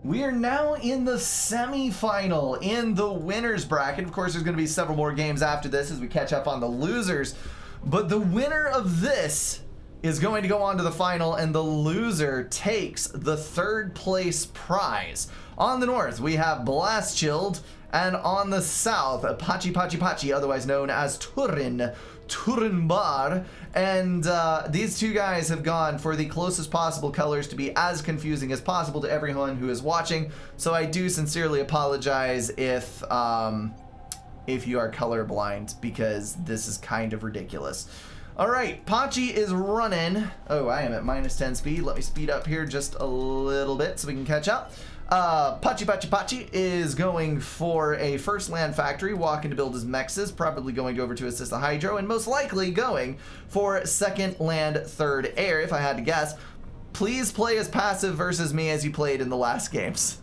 We are now in the semi-final in the winners bracket. Of course, there's going to be several more games after this as we catch up on the losers. But the winner of this is going to go on to the final, and the loser takes the third place prize. On the north, we have Blast Chilled, and on the south, Pachi, otherwise known as Turin Bar. And these two guys have gone for the closest possible colors to be as confusing as possible to everyone who is watching. So I do sincerely apologize if you are colorblind, because this is kind of ridiculous. All right, Pachi is running. Oh, I am at -10 speed. Let me speed up here just a little bit so we can catch up. Pachi is going for a first land factory, walking to build his mexes, probably going over to assist the hydro, and most likely going for second land, third air, if I had to guess. Please play as passive versus me as you played in the last games.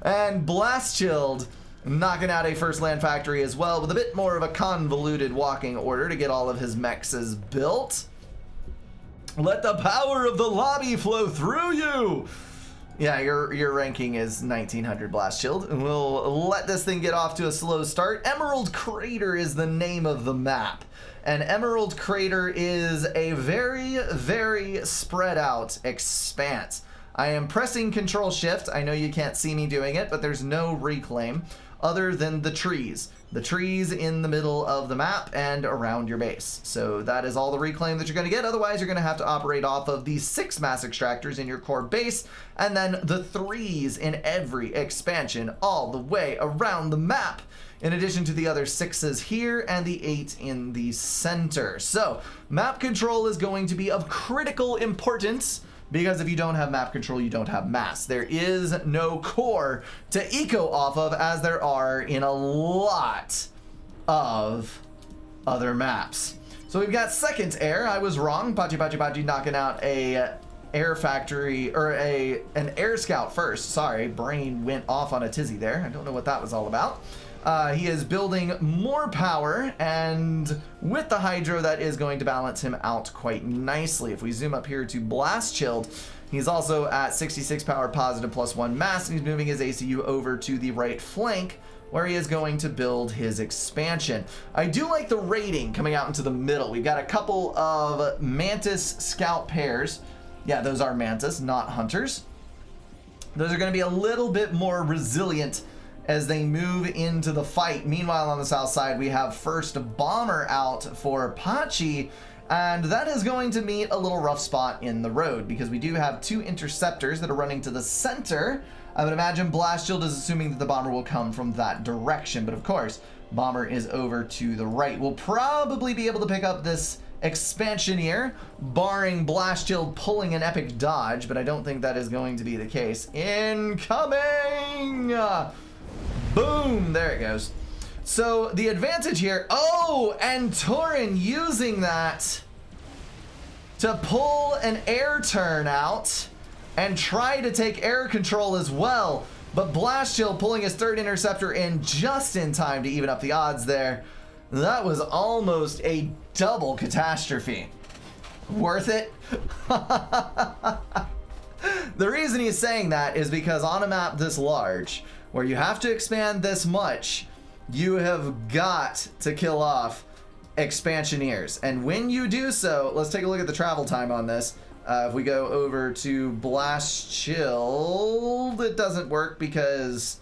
And Blast Chilled knocking out a first land factory as well, with a bit more of a convoluted walking order to get all of his mexes built. Let the power of the lobby flow through you. Yeah, your ranking is 1900, Blast Chilled, and we'll let this thing get off to a slow start. Emerald Crater is the name of the map, and Emerald Crater is a very, very spread out expanse. I am pressing Control Shift. I know you can't see me doing it, but there's no reclaim other than the trees. The trees in the middle of the map and around your base. So that is all the reclaim that you're going to get. Otherwise, you're going to have to operate off of the 6 mass extractors in your core base, and then the 3s in every expansion all the way around the map, in addition to the other 6s here and the 8 in the center. So map control is going to be of critical importance, because if you don't have map control, you don't have mass. There is no core to eco off of, as there are in a lot of other maps. So we've got second air. I was wrong. Pachi knocking out a air factory, or an air scout first. Sorry, brain went off on a tizzy there. I don't know what that was all about. He is building more power, and with the hydro, that is going to balance him out quite nicely. If we zoom up here to Blast Chilled, he's also at 66 power, positive +1 mass, and he's moving his ACU over to the right flank, where he is going to build his expansion. I do like the rating coming out into the middle. We've got a couple of Mantis Scout pairs. Yeah, those are Mantis, not Hunters. Those are going to be a little bit more resilient as they move into the fight. Meanwhile, on the south side, we have first Bomber out for Pachi, and that is going to meet a little rough spot in the road, because we do have 2 interceptors that are running to the center. I would imagine Blast Shield is assuming that the Bomber will come from that direction, but of course, Bomber is over to the right. We'll probably be able to pick up this Expansioneer, barring Blast Shield pulling an epic dodge, but I don't think that is going to be the case. Incoming! Boom, there it goes. So the advantage here, oh, and Torin using that to pull an air turn out and try to take air control as well, but Blast Shield pulling his third interceptor in just in time to even up the odds there. That was almost a double catastrophe. Worth it? The reason he's saying that is because on a map this large, where you have to expand this much, you have got to kill off Expansioneers. And when you do so, let's take a look at the travel time on this. If we go over to Blast Chilled, it doesn't work because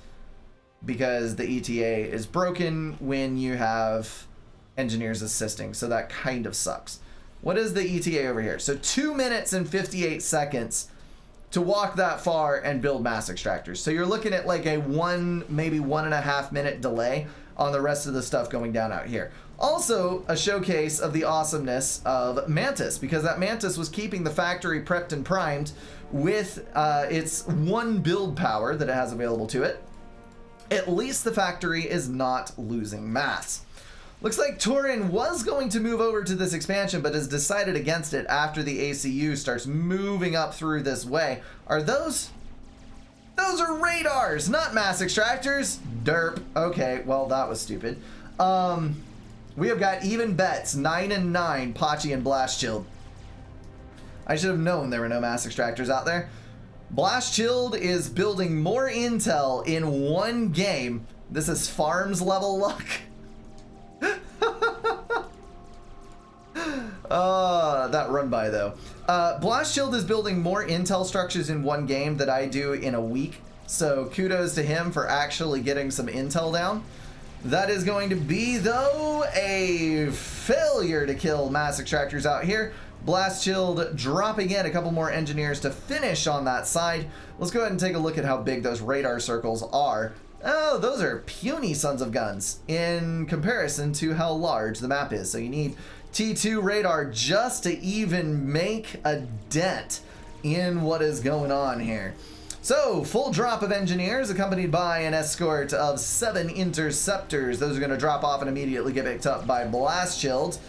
the ETA is broken when you have engineers assisting, so that kind of sucks. What is the ETA over here? So 2 minutes and 58 seconds to walk that far and build mass extractors. So you're looking at like a maybe 1.5 minute delay on the rest of the stuff going down out here. Also a showcase of the awesomeness of Mantis, because that Mantis was keeping the factory prepped and primed with its 1 build power that it has available to it. At least the factory is not losing mass. Looks like Torin was going to move over to this expansion, but has decided against it after the ACU starts moving up through this way. Are those are radars, not mass extractors. Derp. Okay, well, that was stupid. We have got even bets, 9 and 9, Pachi and Blast Shield. I should have known there were no mass extractors out there. Blast Shield is building more intel in one game. This is farms level luck. That run by though. Blast Shield is building more intel structures in one game than I do in a week. So kudos to him for actually getting some intel down. That is going to be, though, a failure to kill mass extractors out here. Blast Shield dropping in a couple more engineers to finish on that side. Let's go ahead and take a look at how big those radar circles are. Oh, those are puny sons of guns in comparison to how large the map is. So you need T2 radar just to even make a dent in what is going on here. So, full drop of engineers accompanied by an escort of 7 interceptors. Those are going to drop off and immediately get picked up by Blast Shield.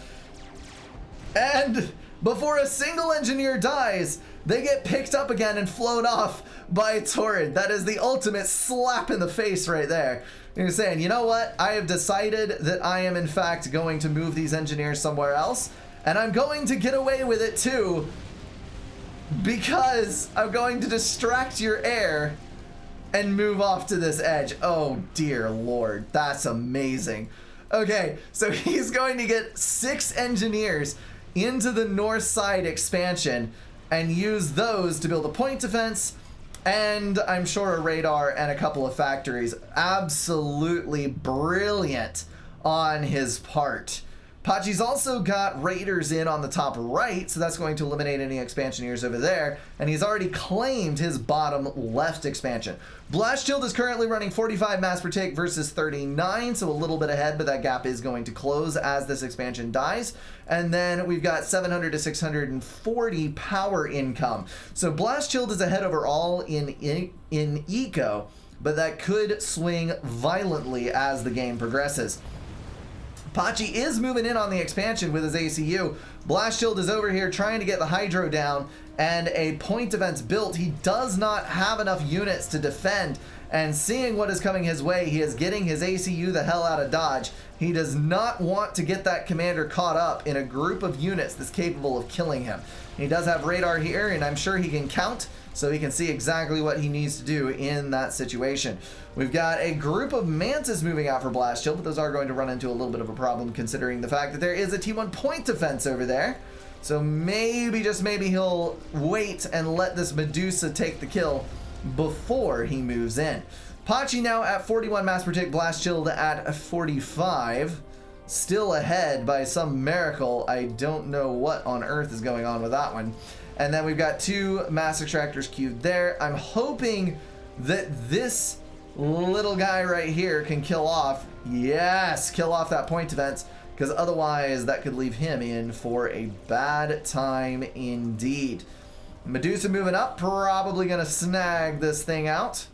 And before a single engineer dies, they get picked up again and flown off by Tourney. That is the ultimate slap in the face right there. You're saying, you know what? I have decided that I am in fact going to move these engineers somewhere else, and I'm going to get away with it too, because I'm going to distract your air and move off to this edge. Oh dear Lord, that's amazing. Okay, so he's going to get 6 engineers into the north side expansion and use those to build a point defense and I'm sure a radar and a couple of factories. Absolutely brilliant on his part. Pachi's also got raiders in on the top right, so that's going to eliminate any expansioneers over there, and he's already claimed his bottom left expansion. Blast Shield is currently running 45 mass per tick versus 39, so a little bit ahead, but that gap is going to close as this expansion dies. And then we've got 700 to 640 power income. So Blast Shield is ahead overall in eco, but that could swing violently as the game progresses. Pachi is moving in on the expansion with his ACU. Blast Shield is over here trying to get the Hydro down and a point defense built. He does not have enough units to defend, and seeing what is coming his way, he is getting his ACU the hell out of Dodge. He does not want to get that commander caught up in a group of units that's capable of killing him. He does have radar here, and I'm sure he can count, so he can see exactly what he needs to do in that situation. We've got a group of Mantis moving out for Blast Shield, but those are going to run into a little bit of a problem considering the fact that there is a T1 point defense over there. So maybe, just maybe, he'll wait and let this Medusa take the kill before he moves in. Pachi now at 41 mass per tick, Blast Shield at 45. Still ahead by some miracle. I don't know what on earth is going on with that one. And then we've got 2 mass extractors queued there. I'm hoping that this little guy right here can kill off, yes, kill off that point defense, because otherwise that could leave him in for a bad time indeed. Medusa moving up, probably going to snag this thing out.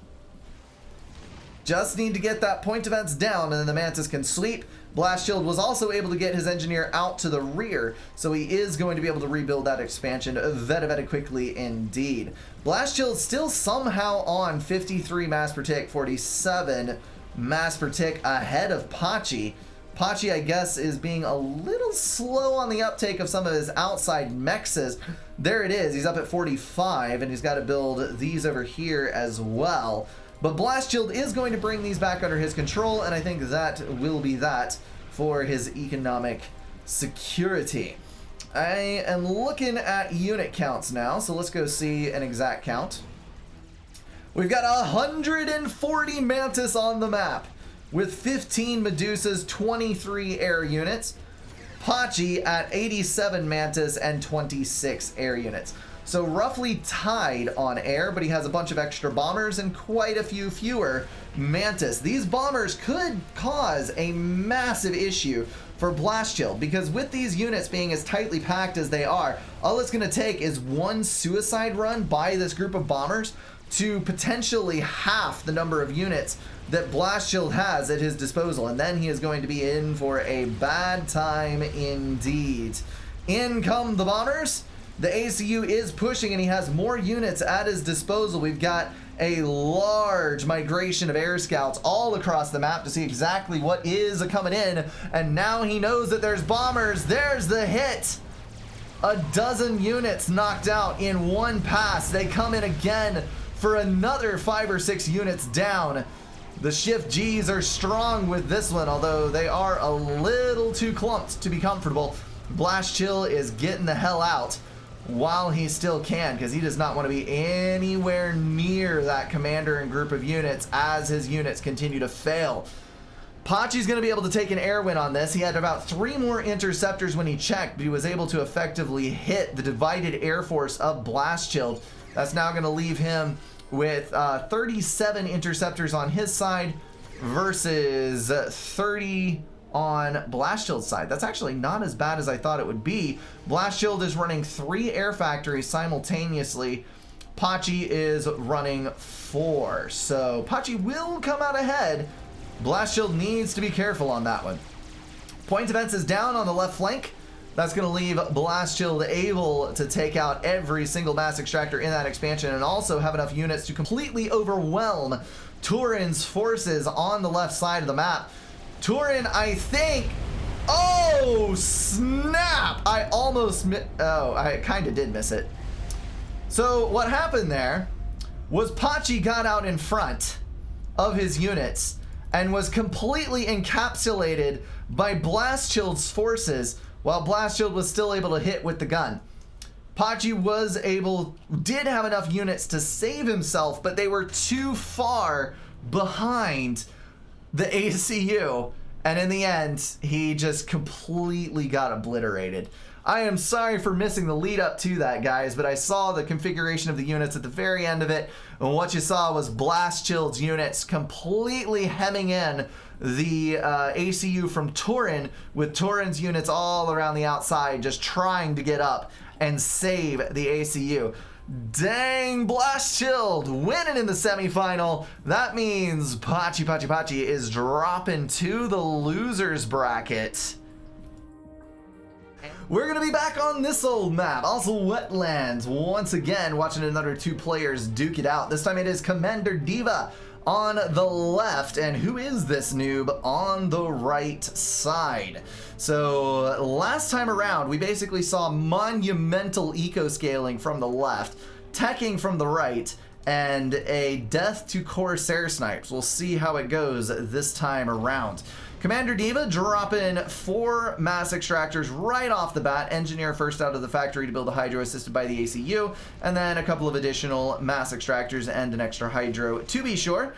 Just need to get that point defense down, and then the Mantis can sleep. Blast Shield was also able to get his engineer out to the rear, so he is going to be able to rebuild that expansion very quickly indeed. Blast Shield still somehow on 53 mass per tick, 47 mass per tick ahead of Pachi. Pachi, I guess, is being a little slow on the uptake of some of his outside mexes. There it is, he's up at 45, and he's got to build these over here as well. But Blast Shield is going to bring these back under his control, and I think that will be that for his economic security. I am looking at unit counts now, so let's go see an exact count. We've got 140 Mantis on the map, with 15 Medusas, 23 air units. Pachi at 87 Mantis and 26 air units. So roughly tied on air, but he has a bunch of extra bombers and quite a few fewer Mantis. These bombers could cause a massive issue for Blast Shield, because with these units being as tightly packed as they are, all it's going to take is one suicide run by this group of bombers to potentially half the number of units that Blast Shield has at his disposal, and then he is going to be in for a bad time indeed. In come the bombers. The ACU is pushing, and he has more units at his disposal. We've got a large migration of air scouts all across the map to see exactly what is coming in, and now he knows that there's bombers. There's the hit. A dozen units knocked out in one pass. They come in again for another 5 or 6 units down. The Shift Gs are strong with this one, although they are a little too clumped to be comfortable. Blast Chill is getting the hell out while he still can, because he does not want to be anywhere near that commander and group of units as his units continue to fail. Pachi's going to be able to take an air win on this. He had about 3 more interceptors when he checked, but he was able to effectively hit the divided air force of Blast Chilled. That's now going to leave him with 37 interceptors on his side versus 30 on Blast Shield's side. That's actually not as bad as I thought it would be. Blast Shield is running 3 air factories simultaneously. Pachi is running 4. So Pachi will come out ahead. Blast Shield needs to be careful on that one. Point defense is down on the left flank. That's going to leave Blast Shield able to take out every single mass extractor in that expansion and also have enough units to completely overwhelm Turin's forces on the left side of the map. Turin, I think... Oh, snap! I almost I kind of did miss it. So what happened there was Pachi got out in front of his units and was completely encapsulated by Blast Shield's forces while Blast Shield was still able to hit with the gun. Pachi did have enough units to save himself, but they were too far behind the ACU, and in the end, he just completely got obliterated. I am sorry for missing the lead up to that, guys, but I saw the configuration of the units at the very end of it, and what you saw was Blast Shield's units completely hemming in the ACU from Turin, with Turin's units all around the outside just trying to get up and save the ACU. Dang, Blast Shield winning in the semifinal. That means Pachi is dropping to the losers bracket. We're going to be back on this old map, also Wetlands, once again watching another 2 players duke it out. This time it is Commander Diva on the left, and who is this noob on the right side? So last time around we basically saw monumental eco-scaling from the left, teching from the right, and a death to Corsair snipes. We'll see how it goes this time around. Commander Diva dropping 4 mass extractors right off the bat. Engineer first out of the factory to build a hydro assisted by the ACU, and then a couple of additional mass extractors and an extra hydro to be sure.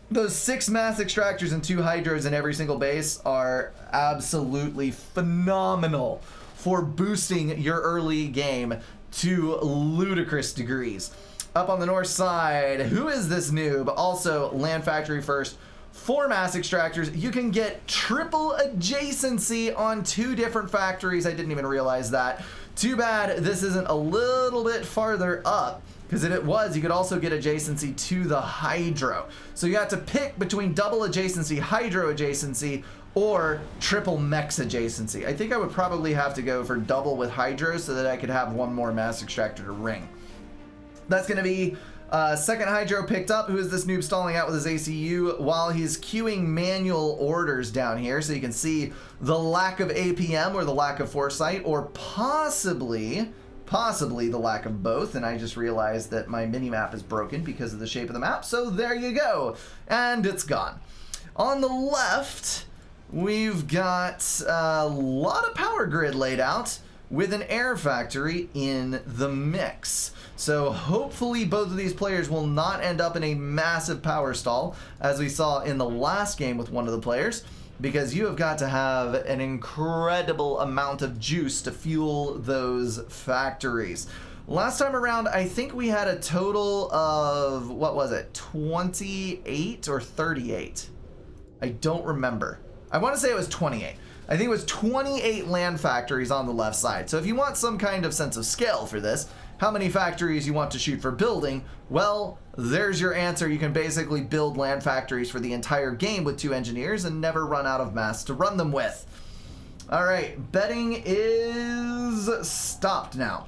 Those 6 mass extractors and 2 hydros in every single base are absolutely phenomenal for boosting your early game to ludicrous degrees. Up on the north side, who is this noob? Also land factory first. 4 mass extractors. You can get triple adjacency on 2 different factories. I didn't even realize that. Too bad this isn't a little bit farther up, because if it was, you could also get adjacency to the hydro. So you have to pick between double adjacency, hydro adjacency, or triple mex adjacency. I think I would probably have to go for double with hydro so that I could have 1 more mass extractor to ring. That's going to be second hydro picked up. Who is this noob stalling out with his ACU while he's queuing manual orders down here, so you can see the lack of APM or the lack of foresight, or possibly the lack of both. And I just realized that my mini-map is broken because of the shape of the map, so there you go, and it's gone. On the left, we've got a lot of power grid laid out with an air factory in the mix. So hopefully both of these players will not end up in a massive power stall, as we saw in the last game with one of the players, because you have got to have an incredible amount of juice to fuel those factories. Last time around, I think we had a total of, what was it, 28 or 38? I don't remember. I want to say it was 28. I think it was 28 land factories on the left side. So if you want some kind of sense of scale for this, how many factories you want to shoot for building, well, there's your answer. You can basically build land factories for the entire game with 2 engineers and never run out of mass to run them with. All right, betting is stopped now.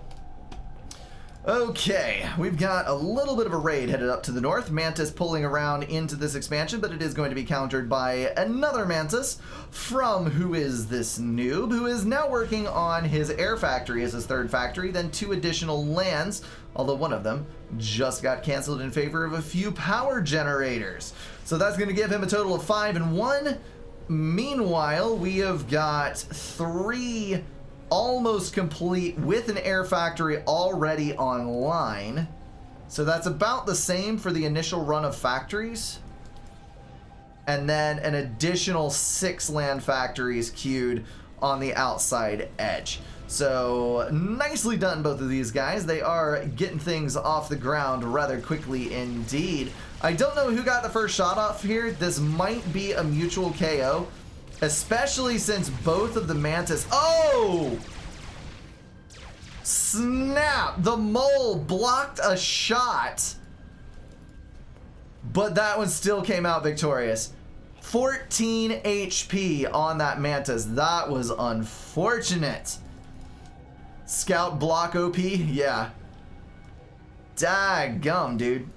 Okay, we've got a little bit of a raid headed up to the north. Mantis pulling around into this expansion, but it is going to be countered by another Mantis from Who Is This Noob, who is now working on his air factory as his third factory, then 2 additional lands, although one of them just got canceled in favor of a few power generators. So that's going to give him a total of 5 and 1. Meanwhile, we have got 3 almost complete with an air factory already online. So that's about the same for the initial run of factories. And then an additional 6 land factories queued on the outside edge. So nicely done, both of these guys. They are getting things off the ground rather quickly indeed. I don't know who got the first shot off here. This might be a mutual KO. Especially since both of the Mantis... Oh! Snap! The mole blocked a shot. But that one still came out victorious. 14 HP on that Mantis. That was unfortunate. Scout block OP? Yeah. Daggum, dude.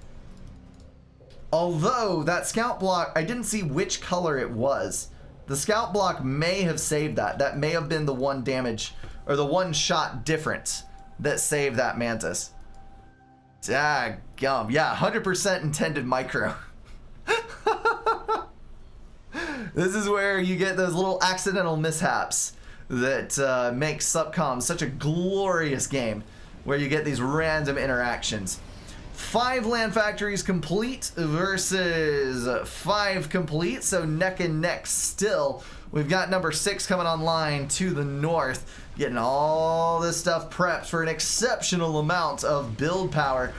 Although, that scout block, I didn't see which color it was. The scout block may have saved that. That may have been the one damage, or the one shot difference that saved that Mantis. Daggum. Yeah, 100% intended micro. This is where you get those little accidental mishaps that make Subcom such a glorious game, where you get these random interactions. 5 land factories complete versus 5 complete, so neck and neck still. We've got number 6 coming online to the north, getting all this stuff prepped for an exceptional amount of build power.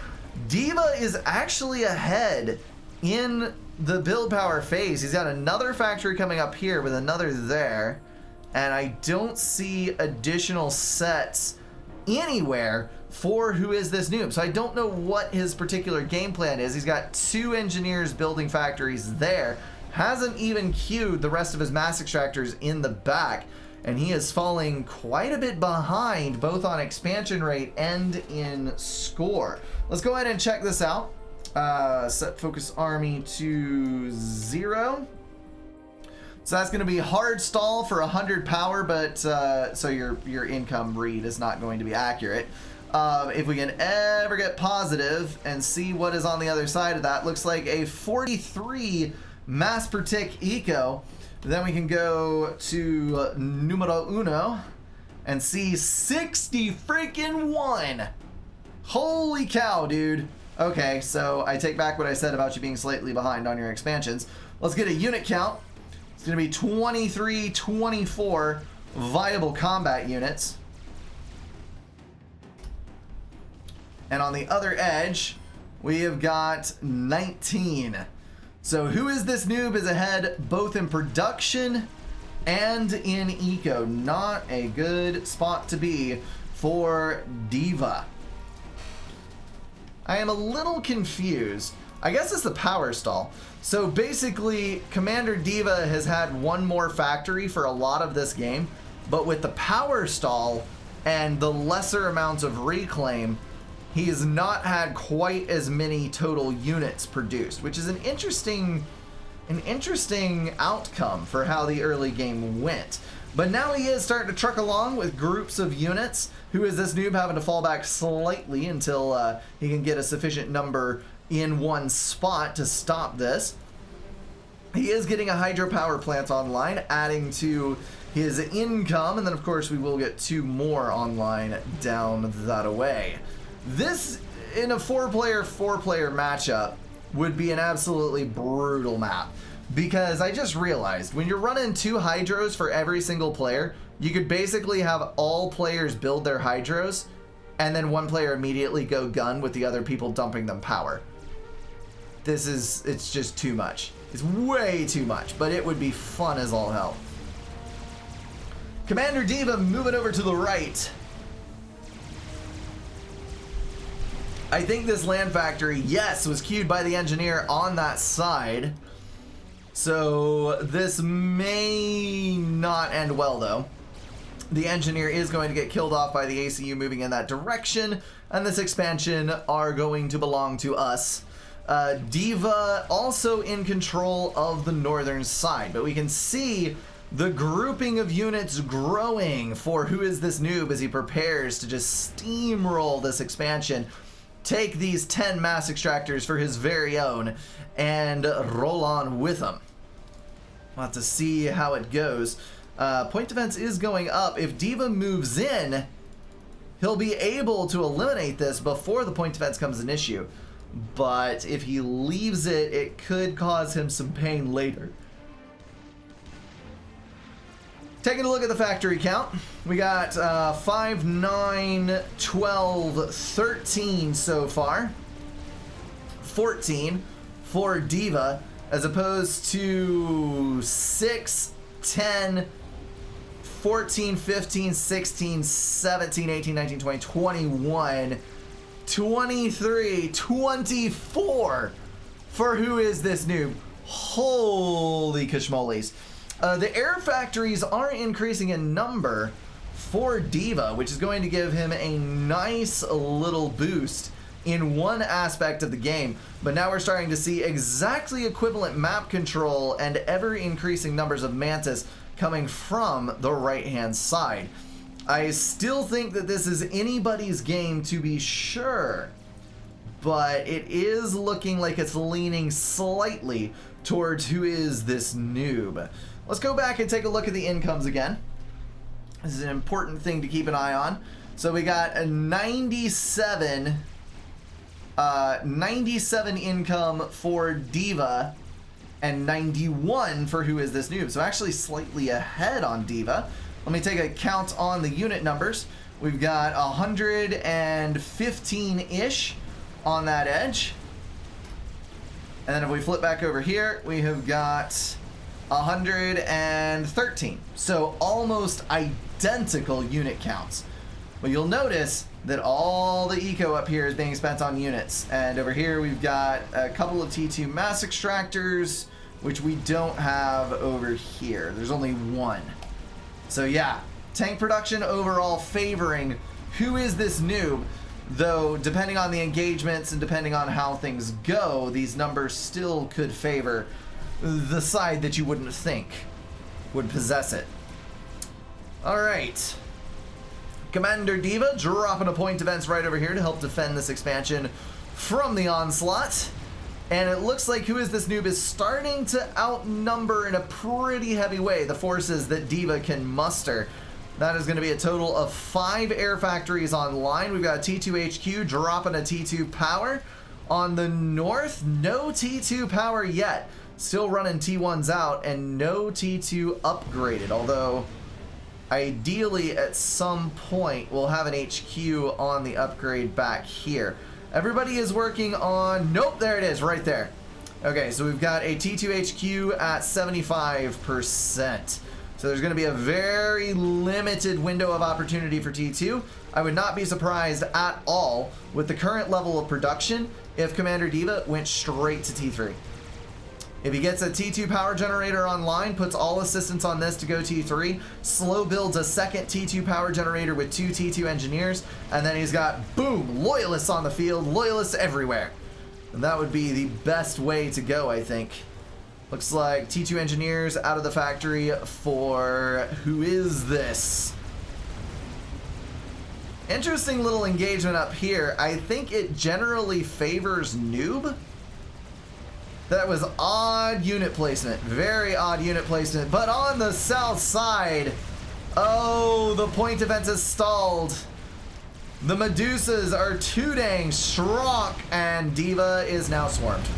Diva is actually ahead in the build power phase. He's got another factory coming up here with another there, and I don't see additional sets anywhere for Who Is This Noob. So I don't know what his particular game plan is. He's got 2 engineers building factories there. Hasn't even queued the rest of his mass extractors in the back. And he is falling quite a bit behind, both on expansion rate and in score. Let's go ahead and check this out. Set focus army to 0. So that's going to be hard stall for 100 power, but so your income read is not going to be accurate. If we can ever get positive and see what is on the other side of that, looks like a 43 mass per tick eco. Then we can go to numero uno and see 60 freaking 1. Holy cow, dude. Okay, so I take back what I said about you being slightly behind on your expansions. Let's get a unit count. It's going to be 23, 24 viable combat units. And on the other edge, we have got 19. So Who Is This Noob is ahead both in production and in eco. Not a good spot to be for Diva. I am a little confused. I guess it's the power stall. So basically, Commander Diva has had one more factory for a lot of this game, but with the power stall and the lesser amounts of reclaim, he has not had quite as many total units produced, which is an interesting outcome for how the early game went. But now he is starting to truck along with groups of units. Who Is This Noob having to fall back slightly until he can get a sufficient number in one spot to stop this. He is getting a hydropower plant online, adding to his income, and then of course we will get 2 more online down that way. This, in a 4-player matchup, would be an absolutely brutal map. Because I just realized, when you're running 2 hydros for every single player, you could basically have all players build their hydros, and then one player immediately go gun with the other people dumping them power. It's just too much. It's way too much, but it would be fun as all hell. Commander Diva moving over to the right. I think this land factory, yes, was queued by the engineer on that side. So this may not end well, though. The engineer is going to get killed off by the ACU moving in that direction, and this expansion are going to belong to us. Diva also in control of the northern side, but we can see the grouping of units growing for Who Is This Noob as he prepares to just steamroll this expansion, take these 10 mass extractors for his very own, and roll on with them. We'll have to see how it goes. Point defense is going up. If Diva moves in, he'll be able to eliminate this before the point defense becomes an issue. But if he leaves it, it could cause him some pain later. Taking a look at the factory count, we got 5, 9, 12, 13 so far. 14 for Diva, as opposed to 6, 10, 14, 15, 16, 17, 18, 19, 20, 21, 23, 24 for Who Is This Noob. Holy kashmoles. The air factories are increasing in number for Diva, which is going to give him a nice little boost in one aspect of the game. But now we're starting to see exactly equivalent map control and ever increasing numbers of Mantis coming from the right-hand side. I still think that this is anybody's game to be sure, but it is looking like it's leaning slightly towards Who Is This Noob. Let's go back and take a look at the incomes again. This is an important thing to keep an eye on. So we got a 97 income for Diva, and 91 for Who Is This Noob. So actually slightly ahead on Diva. Let me take a count on the unit numbers. We've got 115-ish on that edge. And then if we flip back over here, we have got 113. So almost identical unit counts. But you'll notice that all the eco up here is being spent on units. And over here we've got a couple of T2 mass extractors, which we don't have over here. There's only one. So yeah, tank production overall favoring Who Is This Noob, though depending on the engagements and depending on how things go, these numbers still could favor the side that you wouldn't think would possess it. Alright. Commander Diva dropping a point defense right over here to help defend this expansion from the onslaught. And it looks like Who Is This Noob is starting to outnumber in a pretty heavy way the forces that Diva can muster. That is going to be a total of 5 air factories online. We've got a T2 HQ dropping a T2 power. On the north, no T2 power yet. Still running T1s out and no T2 upgraded. Although, ideally at some point, we'll have an HQ on the upgrade back here. Everybody is working on... Nope, there it is, right there. Okay, so we've got a T2 HQ at 75%. So there's going to be a very limited window of opportunity for T2. I would not be surprised at all with the current level of production if Commander Diva went straight to T3. If he gets a T2 power generator online, puts all assistance on this to go T3, slow builds a second T2 power generator with 2 T2 engineers, and then he's got, boom, loyalists on the field, loyalists everywhere. And that would be the best way to go, I think. Looks like T2 engineers out of the factory for Who Is This? Interesting little engagement up here. I think it generally favors Noob. That was odd unit placement. Very odd unit placement. But on the south side, oh, the point defense is stalled. The Medusas are too dang strong, and Diva is now swarmed.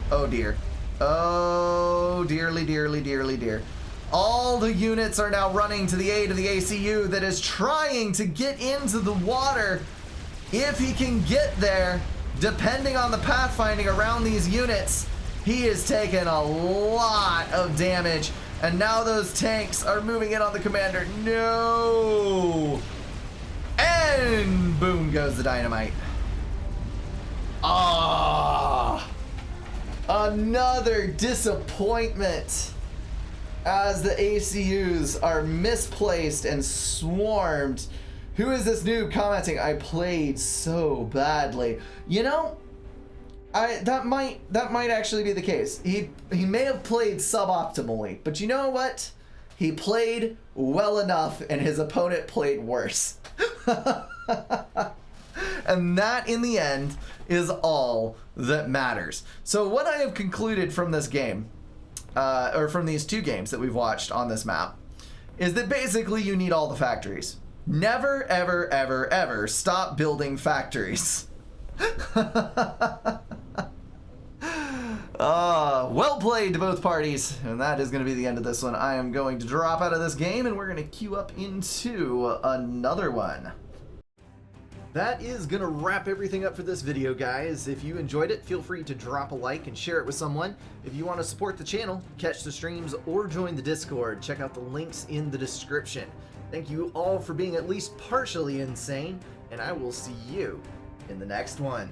Oh dear. Oh, dearly, dearly, dearly, dear. All the units are now running to the aid of the ACU that is trying to get into the water. If he can get there, depending on the pathfinding around these units, he is taking a lot of damage. And now those tanks are moving in on the commander. No! And boom goes the dynamite. Ah! Another disappointment. as the ACUs are misplaced and swarmed. Who is this noob commenting? I played so badly. You know, that might actually be the case. He may have played suboptimally, but you know what? He played well enough and his opponent played worse. And that, in the end, is all that matters. So what I have concluded from this game, or from these two games that we've watched on this map, is that basically you need all the factories. Never, ever, ever, ever stop building factories. Well played to both parties, and that is going to be the end of this one. I am going to drop out of this game, and we're going to queue up into another one. That is going to wrap everything up for this video, guys. If you enjoyed it, feel free to drop a like and share it with someone. If you want to support the channel, catch the streams, or join the Discord, check out the links in the description. Thank you all for being at least partially insane, and I will see you in the next one.